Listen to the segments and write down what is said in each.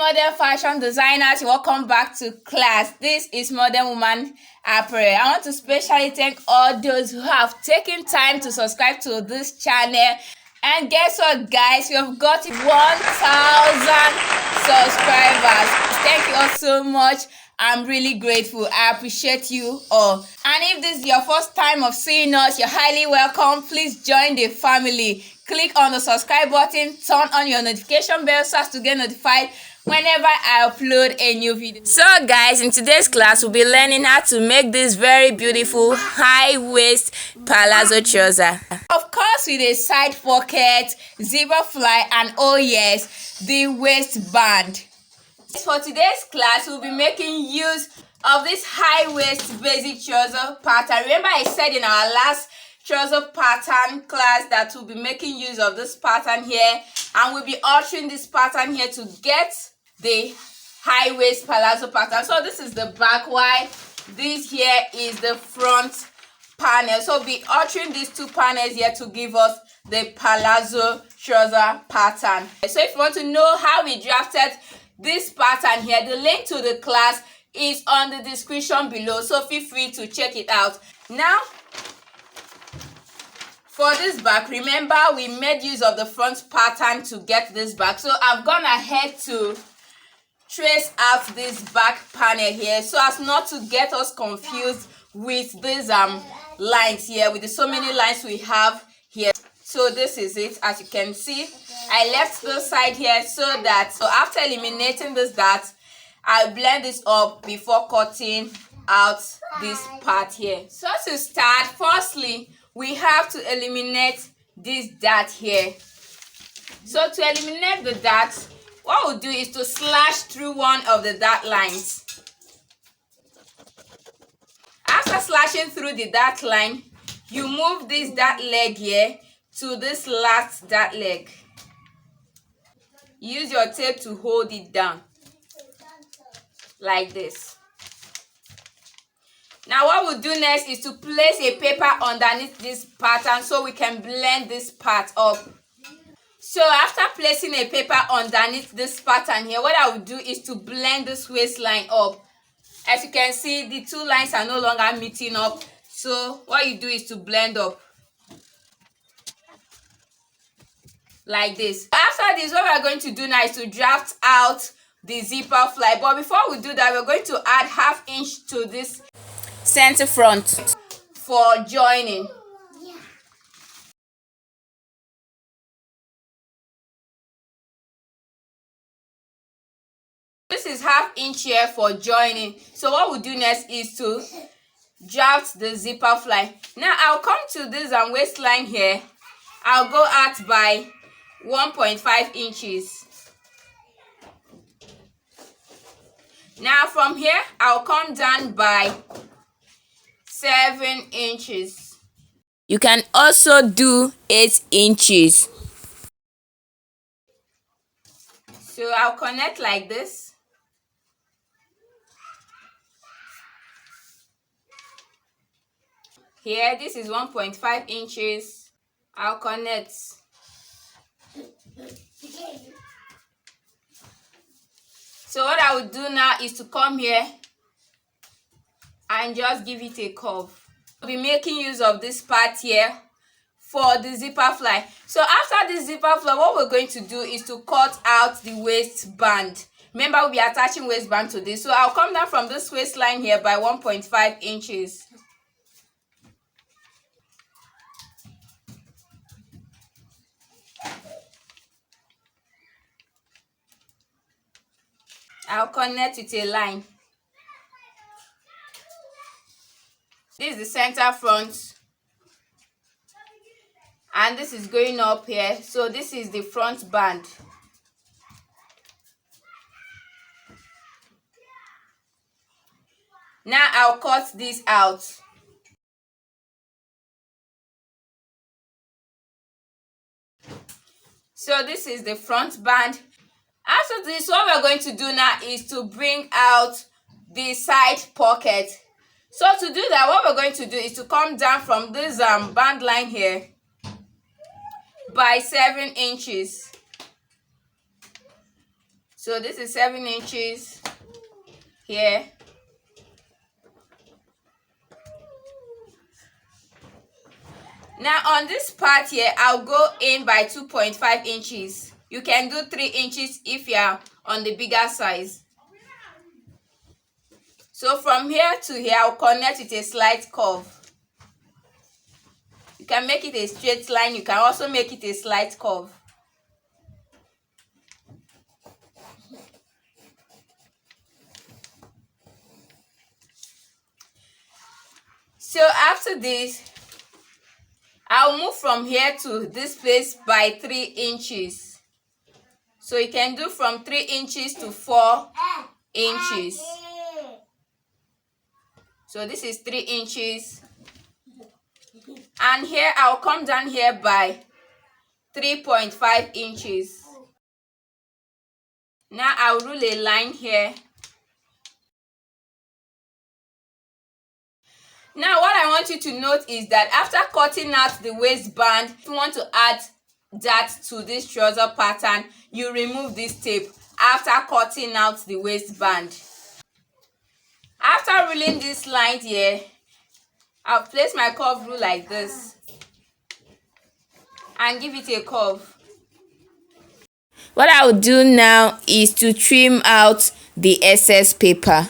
modern fashion designers, welcome back to class. This is Modern Woman Apparel. I want to specially thank all those who have taken time to subscribe to this channel. And guess what, guys? We have got 1,000 subscribers. Thank you all so much. I'm really grateful. I appreciate you all. And if this is your first time of seeing us, you're highly welcome. Please join the family. Click on the subscribe button, turn on your notification bell so as to get notified whenever I upload a new video. So guys, in today's class, we'll be learning how to make this very beautiful high waist palazzo trouser. Of course, with a side pocket, zipper fly, and oh yes, the waistband. For today's class, we'll be making use of this high waist basic trouser pattern. Remember I said in our last trouser pattern class that we'll be making use of this pattern here, and we'll be altering this pattern here to get the high waist palazzo pattern. So this is the back, while this here is the front panel. So we'll be altering these two panels here to give us the palazzo trouser pattern. So if you want to know how we drafted this pattern here, the link to the class is on the description below, so feel free to check it out. Now for this back, remember we made use of the front pattern to get this back, so I've gone ahead to trace out this back panel here so as not to get us confused with these lines here, with the so many lines we have here. So this is it. As you can see, I left this side here so after eliminating this dot, I'll blend this up before cutting out this part here. So to start, firstly we have to eliminate this dot here. So to eliminate the dot, what we'll do is to slash through one of the dot lines. After slashing through the dot line, you move this dot leg here to this last dot leg. Use your tape to hold it down like this. Now what we'll do next is to place a paper underneath this pattern so we can blend this part up. So after placing a paper underneath this pattern here, what I will do is to blend this waistline up. As you can see, the two lines are no longer meeting up. So what you do is to blend up like this. After this, what we're going to do now is to draft out the zipper fly. But before we do that, we're going to add 1/2 inch to this center front for joining. This is 1/2 inch here for joining. So what we'll do next is to draft the zipper fly. Now I'll come to this waistline here. I'll go out by 1.5 inches. Now from here, I'll come down by 7 inches. You can also do 8 inches. So I'll connect like this. Here, this is 1.5 inches. I'll connect. So what I will do now is to come here and just give it a curve. I'll be making use of this part here for the zipper fly. So after the zipper fly, what we're going to do is to cut out the waistband. Remember, we'll be attaching waistband to this. So I'll come down from this waistline here by 1.5 inches. I'll connect with a line. This is the center front, and this is going up here. So this is the front band. Now I'll cut this out. So this is the front band. After this, what we're going to do now is to bring out the side pocket. So to do that, what we're going to do is to come down from this band line here by 7 inches. So this is 7 inches here. Now on this part here, I'll go in by 2.5 inches. You can do 3 inches if you are on the bigger size. So from here to here, I'll connect with a slight curve. You can make it a straight line. You can also make it a slight curve. So after this, I'll move from here to this place by 3 inches. So you can do from 3 inches to 4 inches. So this is 3 inches. And here I'll come down here by 3.5 inches. Now I'll rule a line here. Now what I want you to note is that after cutting out the waistband, if you want to add that to this trouser pattern, you remove this tape after cutting out the waistband. After ruling this line here, I'll place my curve rule like this and give it a curve. What I will do now is to trim out the excess paper.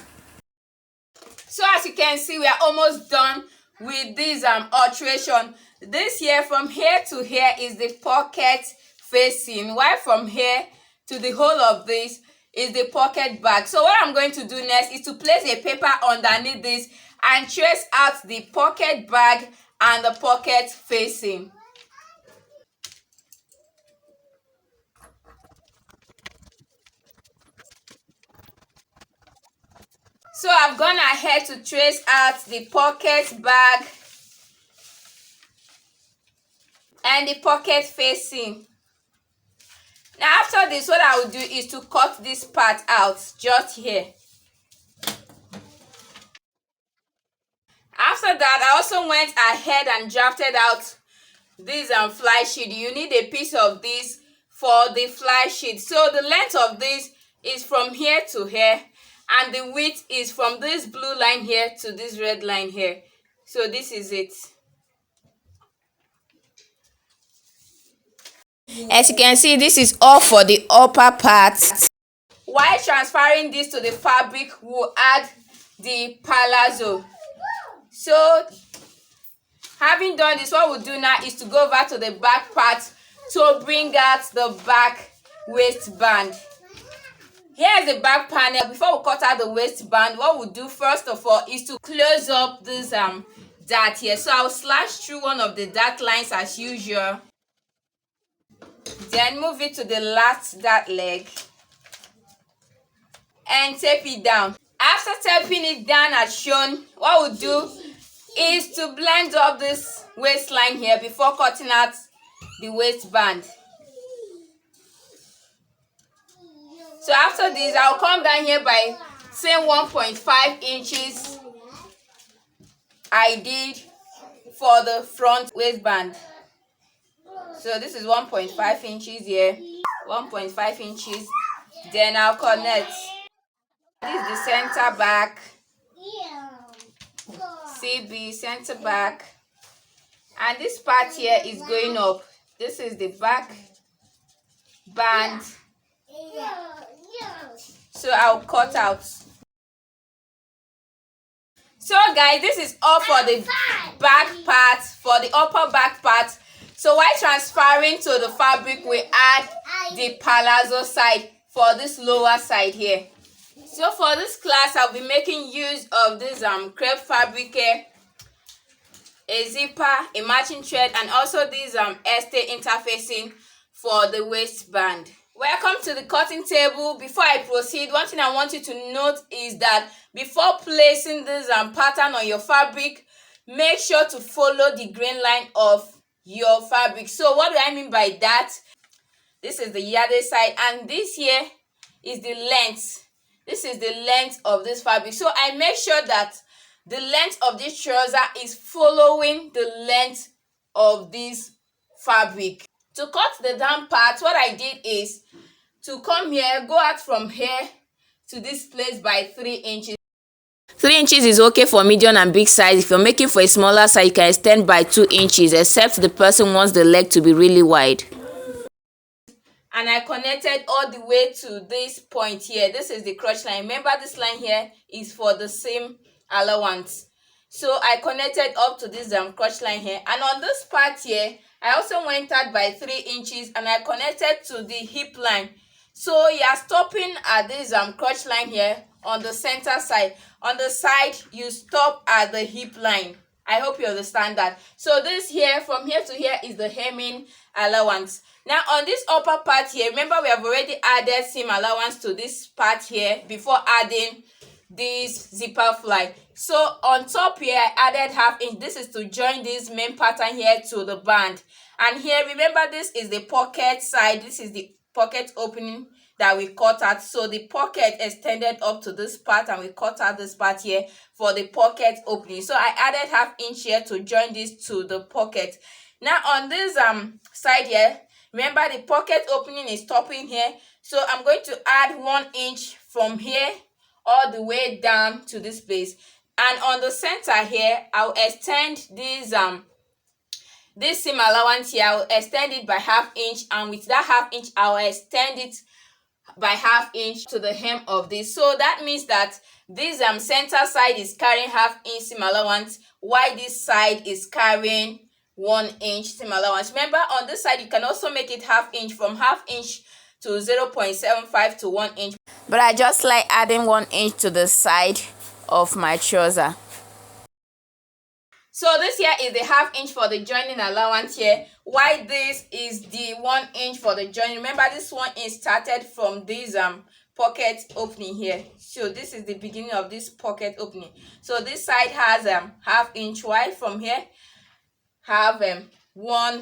So as you can see, we are almost done with this alteration. This here, from here to here, is the pocket facing, while from here to the whole of this is the pocket bag. So what I'm going to do next is to place a paper underneath this and trace out the pocket bag and the pocket facing. So I've gone ahead to trace out the pocket bag and the pocket facing. Now after this, what I will do is to cut this part out just here. After that, I also went ahead and drafted out this fly sheet. You need a piece of this for the fly sheet. So the length of this is from here to here, and the width is from this blue line here to this red line here. So this is it. As you can see, this is all for the upper part. While transferring this to the fabric, we'll add the palazzo. So having done this, what we'll do now is to go over to the back part to bring out the back waistband. Here's the back panel. Before we cut out the waistband, what we'll do first of all is to close up this dart here. So I'll slash through one of the dart lines as usual. Then move it to the last dart leg and tape it down. After taping it down as shown, what we'll do is to blend up this waistline here before cutting out the waistband. So after this, I'll come down here by same 1.5 inches I did for the front waistband. So this is 1.5 inches here, 1.5 inches. Then I'll connect. This is the center back, CB center back, and this part here is going up. This is the back band. So I'll cut out. So guys, this is all for the back part, for the upper back part. So while transferring to the fabric, we add the palazzo side for this lower side here. So for this class, I'll be making use of this crepe fabric here, a zipper, a matching thread, and also this este interfacing for the waistband. Welcome to the cutting table. Before I proceed, one thing I want you to note is that before placing this pattern on your fabric, make sure to follow the grain line of your fabric. So what do I mean by that? This is the yardage side, and this here is the length. This is the length of this fabric. So I make sure that the length of this trouser is following the length of this fabric. To cut the down part, what I did is To come here, go out from here to this place by 3 inches. 3 inches is okay for medium and big size. If you're making for a smaller size, you can extend by 2 inches, except the person wants the leg to be really wide. And I connected all the way to this point here. This is the crotch line. Remember, this line here is for the seam allowance. So I connected up to this crotch line here. And on this part here, I also went out by 3 inches and I connected to the hip line. So you are stopping at this crotch line here on the center side. On the side, you stop at the hip line. I hope you understand that. So this here, from here to here, is the hemming allowance. Now on this upper part here, remember we have already added seam allowance to this part here before adding this zipper fly. So on top here, I added ½ inch. This is to join this main pattern here to the band. And here, remember, this is the pocket side. This is the pocket opening that we cut out. So the pocket extended up to this part and we cut out this part here for the pocket opening. So I added ½ inch here to join this to the pocket. Now on this side here, remember the pocket opening is stopping here. So I'm going to add 1 inch from here all the way down to this place. And on the center here, I'll extend this seam allowance here. I'll extend it by ½ inch, and with that ½ inch, I'll extend it by ½ inch to the hem of this. So that means that this center side is carrying ½ inch seam allowance, while this side is carrying 1 inch seam allowance. Remember, on this side you can also make it ½ inch, from ½ inch to 0.75 to 1 inch. But I just like adding 1 inch to the side of my trouser. So this here is the ½ inch for the joining allowance here, while this is the 1 inch for the joining. Remember, this 1 inch started from this pocket opening here. So this is the beginning of this pocket opening. So this side has ½ inch wide. From here have 1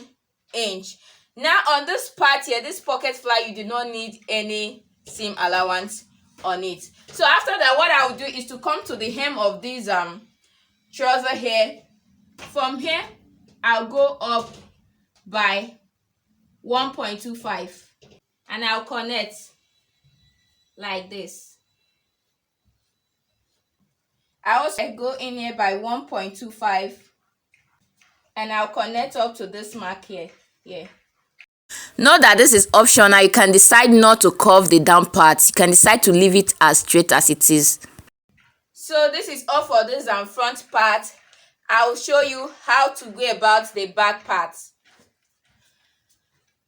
inch. Now on this part here, this pocket fly, you do not need any seam allowance on it. So after that, what I will do is to come to the hem of this trouser here. From here, I'll go up by 1.25 and I'll connect like this. I also go in here by 1.25 and I'll connect up to this mark here. Note that this is optional. You can decide not to curve the down part. You can decide to leave it as straight as it is. So this is all for this front part. I'll show you how to go about the back part.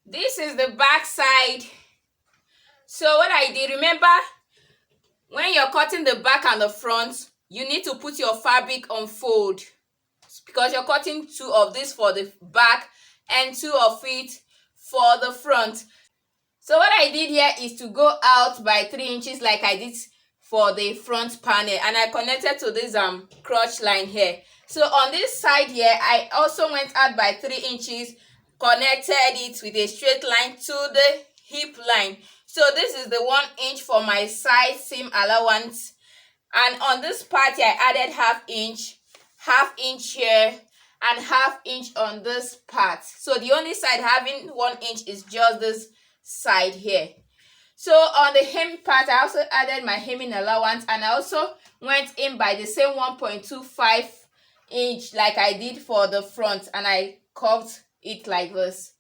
This is the back side. So what I did, remember, when you're cutting the back and the front, you need to put your fabric on fold, because you're cutting 2 of this for the back and 2 of it for the front. So what I did here is to go out by 3 inches like I did for the front panel, and I connected to this crotch line here. So on this side here, I also went out by 3 inches, connected it with a straight line to the hip line. So this is the 1 inch for my side seam allowance. And on this part here, I added ½ inch here, and ½ inch on this part. So the only side having 1 inch is just this side here. So on the hem part, I also added my hemming allowance, and I also went in by the same 1.25 inch like I did for the front, and I curved it like this.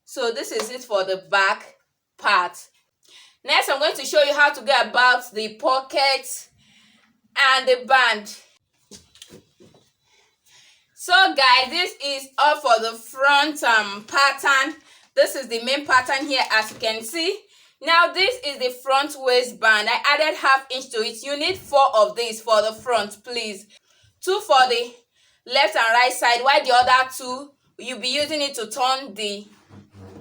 So this is it for the back part. Next, I'm going to show you how to go about the pocket and the band. So guys, this is all for the front pattern. This is the main pattern here, as you can see. Now this is the front waistband. I added ½ inch to it. You need 4 of these for the front, please. 2 for the left and right side, while the other 2 you'll be using it to turn the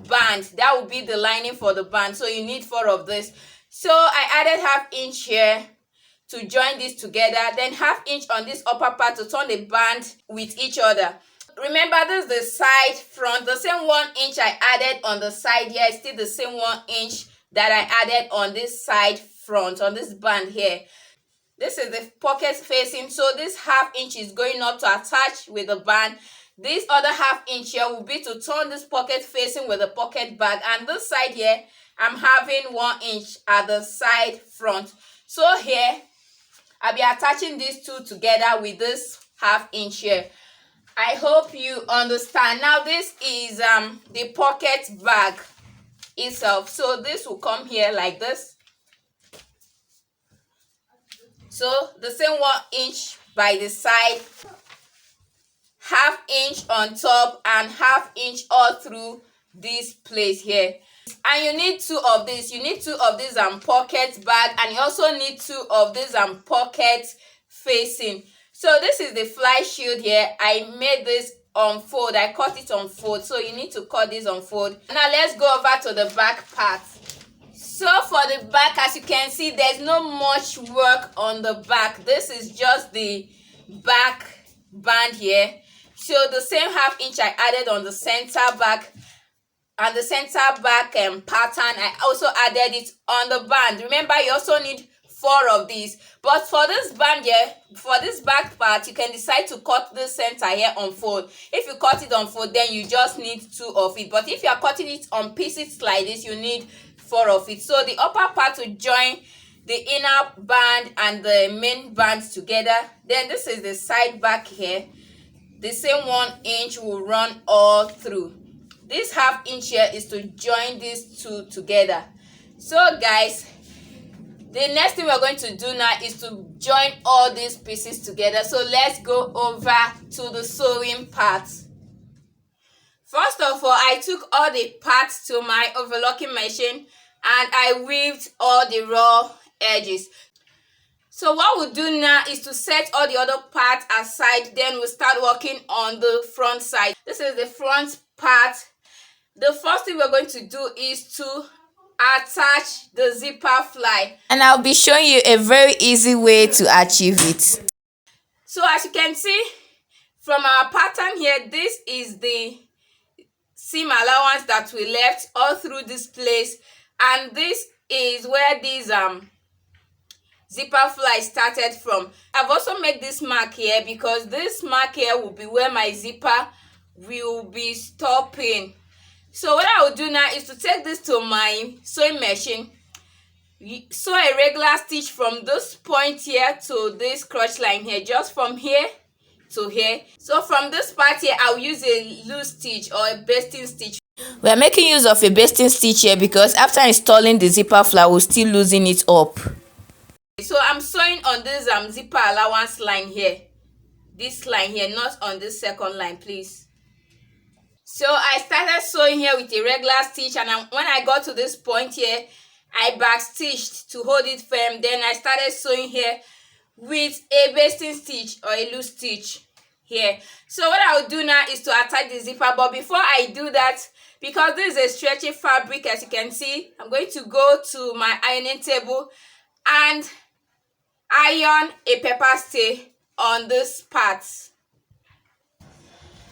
band. That will be the lining for the band. So you need 4 of this. So I added ½ inch here to join this together, then ½ inch on this upper part to turn the band with each other. Remember, this is the side front. The same 1 inch I added on the side here is still the same 1 inch that I added on this side front, on this band here. This is the pocket facing, so this ½ inch is going up to attach with the band. This other ½ inch here will be to turn this pocket facing with the pocket bag, and this side here I'm having 1 inch at the side front. So here I'll be attaching these two together with this ½ inch here. I hope you understand. Now this is the pocket bag itself. So this will come here like this. So the same 1 inch by the side, ½ inch on top, and ½ inch all through this place here. And you need two of these. You need two of these pocket bag, and you also need two of these pocket facing. So this is the fly shield here. I made this on fold. I cut it on fold. So you need to cut this on fold. Now let's go over to the back part. So for the back, as you can see, there's not much work on the back. This is just the back band here. So the same ½ inch I added on the center back and the center back pattern, I also added it on the band. Remember, you also need 4 of these. But for this band here, for this back part, you can decide to cut the center here on fold. If you cut it on fold, then you just need 2 of it. But if you are cutting it on pieces like this, you need 4 of it. So the upper part will join the inner band and the main band together. Then this is the side back here. The same 1 inch will run all through. This ½ inch here is to join these two together. So guys, the next thing we're going to do now is to join all these pieces together. So let's go over to the sewing part. First of all, I took all the parts to my overlocking machine and I weaved all the raw edges. So what we'll do now is to set all the other parts aside. Then we'll start working on the front side. This is the front part. The first thing we're going to do is to attach the zipper fly. And I'll be showing you a very easy way to achieve it. So as you can see from our pattern here, this is the seam allowance that we left all through this place. And this is where these zipper fly started from. I've also made this mark here because this mark here will be where my zipper will be stopping. So what I will do now is to take this to my sewing machine, sew a regular stitch from this point here to this crotch line here, just from here to here. So from this part here, I'll use a loose stitch or a basting stitch. We are making use of a basting stitch here because after installing the zipper fly, we'll still loosen it up. So I'm sewing on this zipper allowance line here, this line here, not on this second line, please. So I started sewing here with a regular stitch, and when I got to this point here, I back stitched to hold it firm. Then I started sewing here with a basting stitch or a loose stitch here. So what I will do now is to attach the zipper. But before I do that, because this is a stretchy fabric, as you can see, I'm going to go to my ironing table and iron a pepper stay on this part.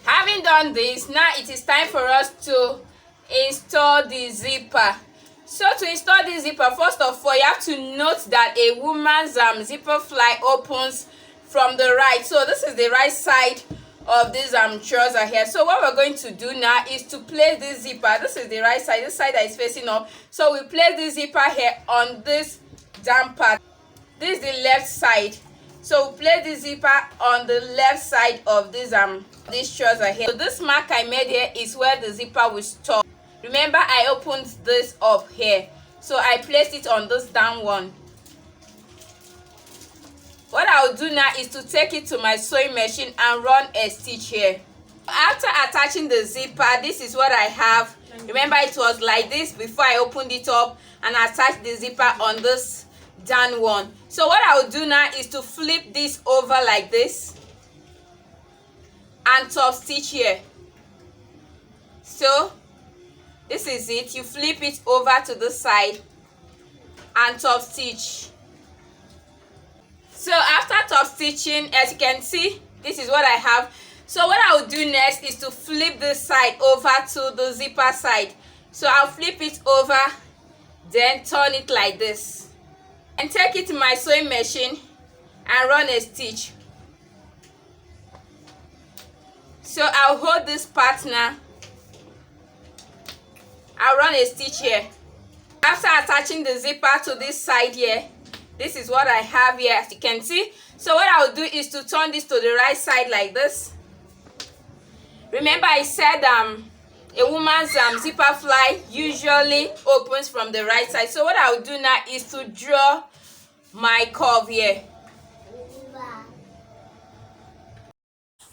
Having done this, now it is time for us to install the zipper. So to install the zipper, first of all, you have to note that a woman's zipper fly opens from the right. So this is the right side of this trouser here. So what we're going to do now is to place this zipper. This is the right side, this side that is facing up. So we place the zipper here on this down part. This is the left side. So we place the zipper on the left side of this trouser here. So this mark I made here is where the zipper will stop. Remember, I opened this up here, so I placed it on this down one. What I'll do now is to take it to my sewing machine and run a stitch here. After attaching the zipper, this is what I have. Remember, it was like this before I opened it up and attached the zipper on this down one. So what I'll do now is to flip this over like this and top stitch here. So this is it. You flip it over to the side and top stitch. So after top stitching, as you can see, this is what I have. So what I will do next is to flip this side over to the zipper side. So I'll flip it over, then turn it like this and take it to my sewing machine and run a stitch. So I'll hold this part now. I'll run a stitch here. After attaching the zipper to this side here, this is what I have here, as you can see. So what I will do is to turn this to the right side like this. Remember I said a woman's zipper fly usually opens from the right side. So what I will do now is to draw my curve here.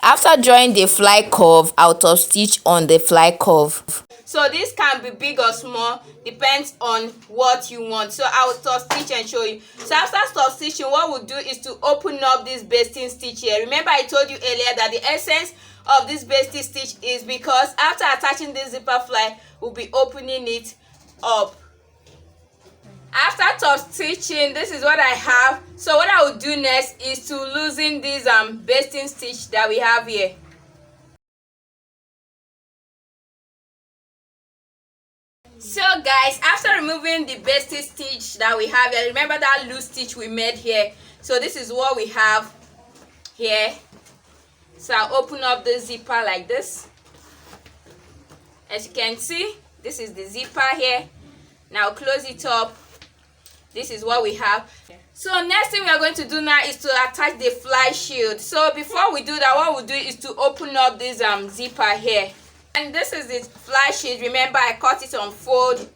After drawing the fly curve, I'll top stitch on the fly curve. So this can be big or small, depends on what you want. So I will top stitch and show you. So after top stitching, what we'll do is to open up this basting stitch here. Remember I told you earlier that the essence of this basting stitch is because after attaching this zipper fly, we'll be opening it up. After top stitching, this is what I have. So what I will do next is to loosen this basting stitch that we have here. So guys, after removing the basting stitch that we have here, remember that loose stitch we made here. So this is what we have here. So I'll open up the zipper like this. As you can see, this is the zipper here. Now close it up. This is what we have. So next thing we are going to do now is to attach the fly shield. So before we do that, what we'll do is to open up this zipper here. And this is the fly shield. Remember I cut it on fold.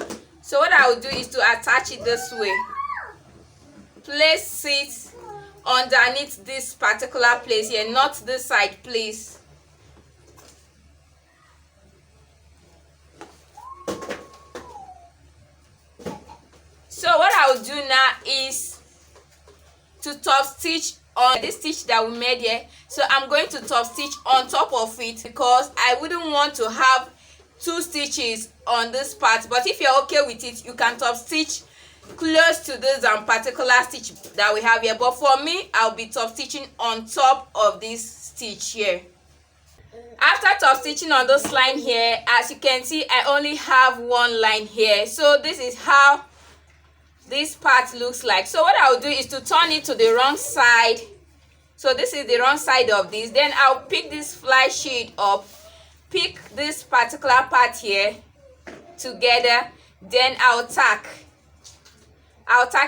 So what I will do is to attach it this way. Place it underneath this particular place here, not this side, please. So what I will do now is to top stitch on this stitch that we made here. So I'm going to top stitch on top of it because I wouldn't want to have two stitches on this part. But if you're okay with it, you can top stitch close to this particular stitch that we have here. But for me, I'll be top stitching on top of this stitch here. After top stitching on this line here, as you can see, I only have one line here. So this is how this part looks like. So what I'll do is to turn it to the wrong side. So this is the wrong side of this. Then I'll pick this fly sheet up, pick this particular part here together, then I'll tack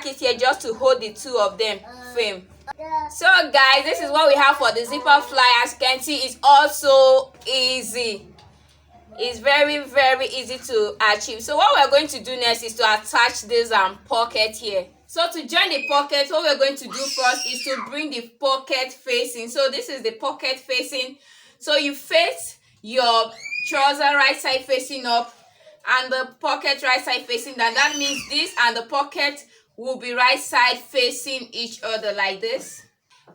it here just to hold the two of them firm. So guys, this is what we have for the zipper fly. As you can see, it's also easy. It's very easy to achieve. So what we're going to do next is to attach this pocket here. So to join the pocket, what we're going to do first is to bring the pocket facing. So this is the pocket facing. So you face your trouser right side facing up and the pocket right side facing down. That means this and the pocket will be right side facing each other like this.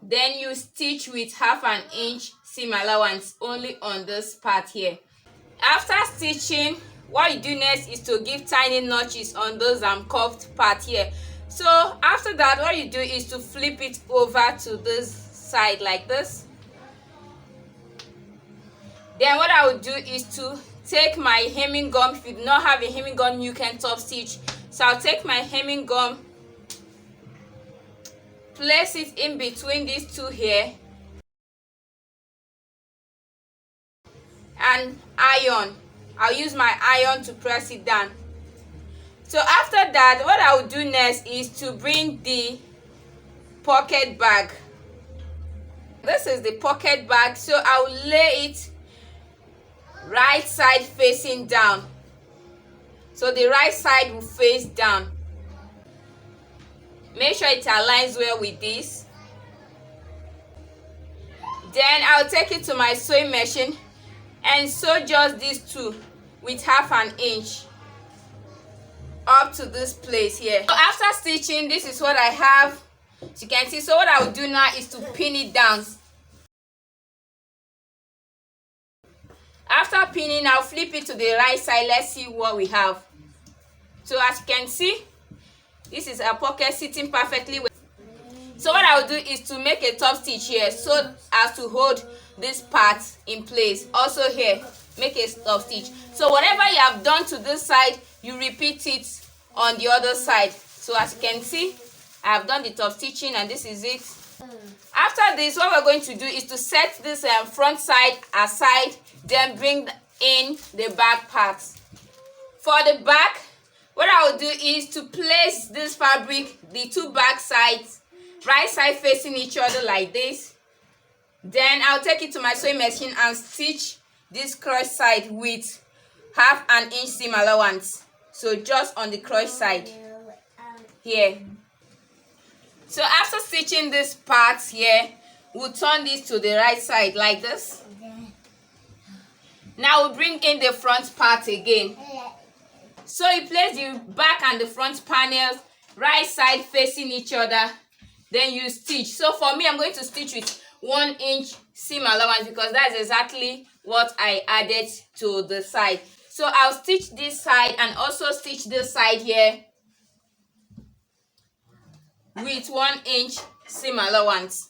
Then you stitch with 1/2 inch seam allowance only on this part here. After stitching, what you do next is to give tiny notches on those curved part here. So after that, what you do is to flip it over to this side like this. Then what I will do is to take my hemming gum. If you do not have a hemming gum, you can top stitch. So I'll take my hemming gum, place it in between these two here, and iron. I'll use my iron to press it down. So after that, what I will do next is to bring the pocket bag. This is the pocket bag. So I will lay it right side facing down. So the right side will face down. Make sure it aligns well with this. Then I'll take it to my sewing machine and sew just these two with 1/2 inch up to this place here. So after stitching, this is what I have, as you can see. So what I will do now is to pin it down. After pinning, I'll flip it to the right side. Let's see what we have. So as you can see, this is a pocket sitting perfectly well. So what I will do is to make a top stitch here so as to hold this part in place. Also here, make a top stitch. So whatever you have done to this side, you repeat it on the other side. So as you can see, I have done the top stitching and this is it. After this, what we're going to do is to set this front side aside, then bring in the back part. For the back, what I will do is to place this fabric, the two back sides, right side facing each other like this. Then I'll take it to my sewing machine and stitch this cross side with half an inch seam allowance. So just on the cross side here. So after stitching this part here, we'll turn this to the right side like this. Now we'll bring in the front part again. So you place the back and the front panels right side facing each other. Then you stitch. So for me, I'm going to stitch with 1 inch seam allowance because that's exactly what I added to the side. So I'll stitch this side and also stitch this side here with 1 inch seam allowance.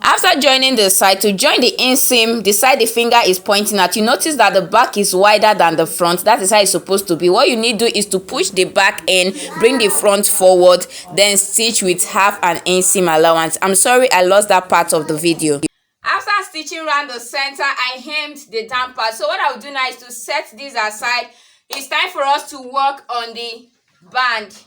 After joining the side, to join the inseam, the side the finger is pointing at, you notice that the back is wider than the front. That is how it's supposed to be. What you need to do is to push the back in, bring the front forward, then stitch with half an inch seam allowance. I'm sorry I lost that part of the video. After stitching around the center, I hemmed the down part. So what I'll do now is to set this aside. It's time for us to work on the band.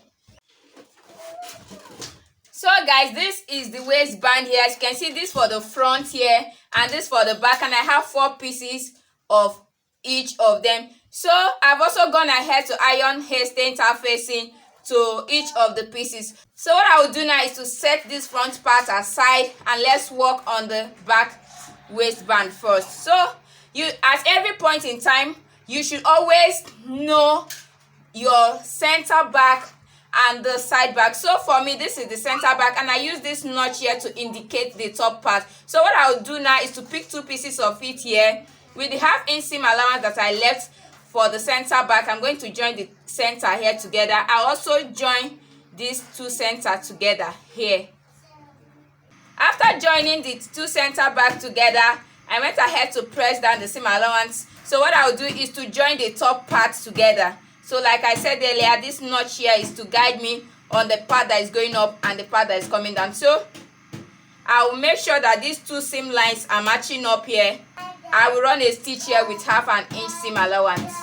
So guys, this is the waistband here. As you can see, this for the front here and this for the back, and I have 4 pieces of each of them. So I've also gone ahead to iron hairstay interfacing to each of the pieces. So what I will do now is to set this front part aside and let's work on the back waistband first. So you, at every point in time, you should always know your center back and the side back. So for me, this is the center back, and I use this notch here to indicate the top part. So what I will do now is to pick 2 pieces of it here with the half inch seam allowance that I left for the center back. I'm going to join the center here together. I'll also join these 2 center together here. After joining the 2 center back together, I went ahead to press down the seam allowance. So what I'll do is to join the top part together. So like I said earlier, this notch here is to guide me on the part that is going up and the part that is coming down. So I will make sure that these 2 seam lines are matching up here. I will run a stitch here with half an inch seam allowance.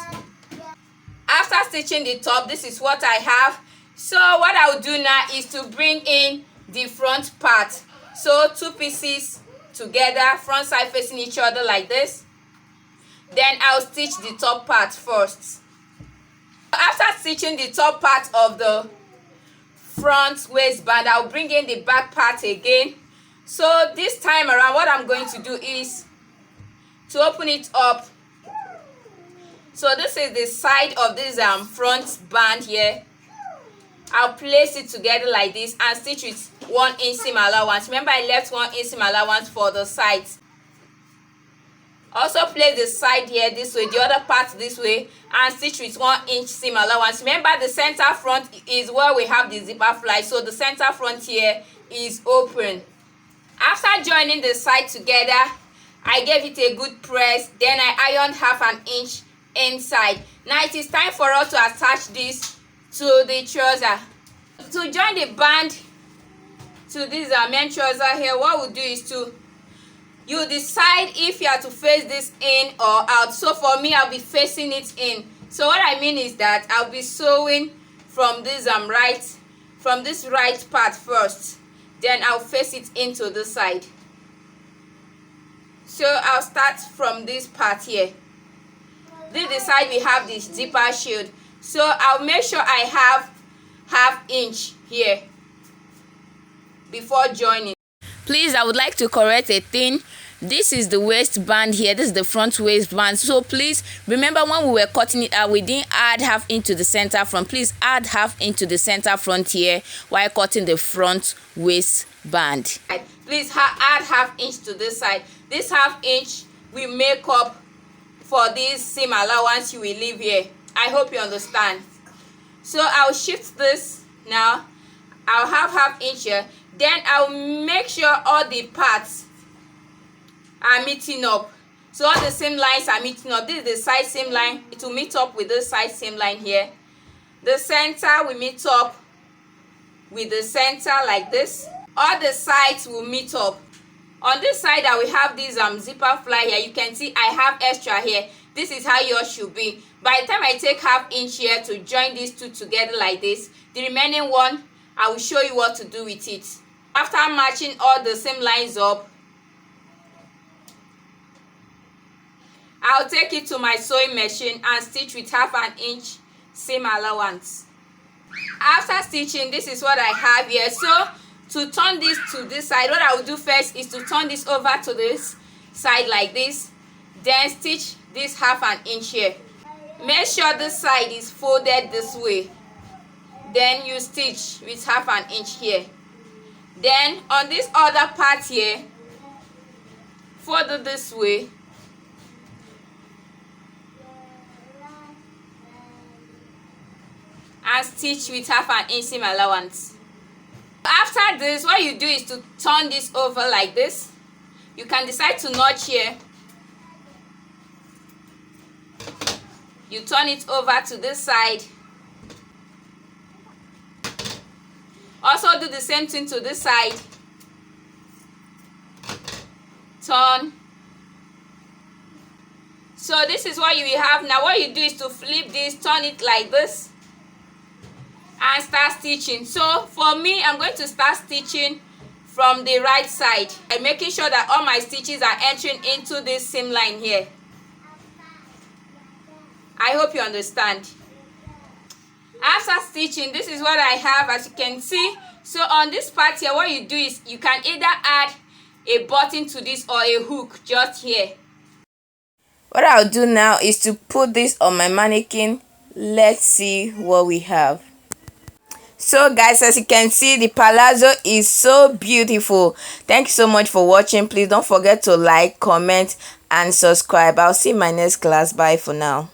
After stitching the top, this is what I have. So what I will do now is to bring in the front part. So 2 pieces together, front side facing each other like this. Then I'll stitch the top part first. After stitching the top part of the front waistband, I'll bring in the back part again. So this time around, what I'm going to do is to open it up. So this is the side of this front band here. I'll place it together like this and stitch with 1 inch seam allowance. Remember, I left 1 inch seam allowance for the sides. Also place the side here this way, the other part this way, and stitch with 1 inch seam allowance. Remember, the center front is where we have the zipper fly, so the center front here is open. After joining the side together, I gave it a good press, then I ironed half an inch inside. Now it is time for us to attach this to the trouser. To join the band to this main trouser here, what we'll do is to you decide if you are to face this in or out. So for me, I'll be facing it in. So what I mean is that I'll be sewing from this right part first, then I'll face it into the side. So I'll start from this part here. This is the side we have the zipper shield. So I'll make sure I have half inch here before joining. Please, I would like to correct a thing. This is the waistband here. This is the front waistband. So please remember, when we were cutting it out, we didn't add half into the center front. Please add half into the center front here while cutting the front waistband. Please add half inch to this side. This half inch we make up for this seam allowance you will leave here. I hope you understand. So I'll shift this now. I'll have half inch here. Then I'll make sure all the parts are meeting up. So all the seam lines are meeting up. This is the side seam line. It will meet up with this side seam line here. The center will meet up with the center like this. All the sides will meet up. On this side, I will have this zipper fly here. You can see I have extra here. This is how yours should be. By the time I take ½ inch here to join these two together like this, the remaining one, I will show you what to do with it. After matching all the same lines up, I'll take it to my sewing machine and stitch with ½ inch seam allowance. After stitching, this is what I have here. So to turn this to this side, what I will do first is to turn this over to this side like this, then stitch this ½ inch here. Make sure this side is folded this way, then you stitch with ½ inch here. Then on this other part here, fold it this way, and stitch with ½ inch seam allowance. After this, what you do is to turn this over like this. You can decide to notch here. You turn it over to this side. Also do the same thing to this side. Turn. So this is what you will have. Now what you do is to flip this, turn it like this, and start stitching. So for me, I'm going to start stitching from the right side and making sure that all my stitches are entering into this seam line here. I hope you understand. After stitching, this is what I have, as you can see. So on this part here, what you do is you can either add a button to this or a hook just here. What I'll do now is to put this on my mannequin. Let's see what we have. So guys, as you can see, the palazzo is so beautiful. Thank you so much for watching. Please don't forget to like, comment and subscribe. I'll see you in my next class. Bye for now.